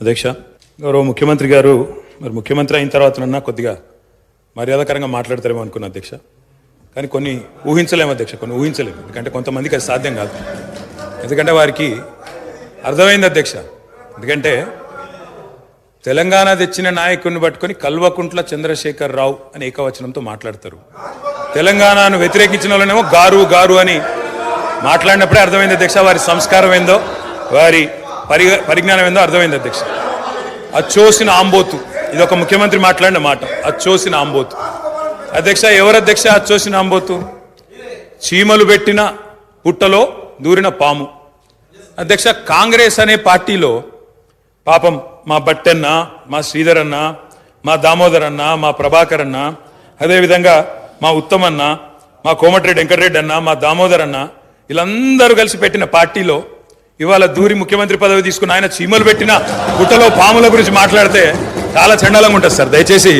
అధ్యక్ష, గౌరవ ముఖ్యమంత్రి గారు మరి ముఖ్యమంత్రి అయిన తర్వాతనన్నా కొద్దిగా మర్యాదకరంగా మాట్లాడతారేమో అనుకున్నా అధ్యక్ష. కానీ కొన్ని ఊహించలేము అధ్యక్ష, కొన్ని ఊహించలేము. ఎందుకంటే కొంతమందికి అది సాధ్యం కాదు. ఎందుకంటే వారికి అర్థమైంది అధ్యక్ష. ఎందుకంటే తెలంగాణ తెచ్చిన నాయకుడిని పట్టుకొని కల్వకుంట్ల చంద్రశేఖర్ రావు అని ఏకవచనంతో మాట్లాడతారు. తెలంగాణను వ్యతిరేకించిన వాళ్ళనేమో గారు గారు అని మాట్లాడినప్పుడే అర్థమైంది అధ్యక్ష వారి సంస్కారం ఏందో, వారి పరిజ్ఞానం ఏందో అర్థమైంది అధ్యక్ష. అచ్చోసిన ఆంబోతు, ఇది ఒక ముఖ్యమంత్రి మాట్లాడిన మాట. అచ్చోసిన ఆంబోతు అధ్యక్ష. ఎవరు అధ్యక్ష అచ్చోసిన ఆంబోతు? చీమలు పెట్టిన పుట్టలో దూరిన పాము అధ్యక్ష. కాంగ్రెస్ అనే పార్టీలో పాపం మా బట్టన్న, మా శ్రీధర్ అన్న, మా దామోదర్ అన్న, మా ప్రభాకర్ అన్న, అదేవిధంగా మా ఉత్తమన్న, మా కోమటిరెడ్డి వెంకటరెడ్డి అన్న, మా దామోదర్ అన్న, వీళ్ళందరూ కలిసి పెట్టిన పార్టీలో ఇవాళ దూరి ముఖ్యమంత్రి పదవి తీసుకుని ఆయన చీమలు పెట్టిన పుట్టలో పాముల గురించి మాట్లాడితే చాలా చండాలంగా ఉంటుంది సార్. దయచేసి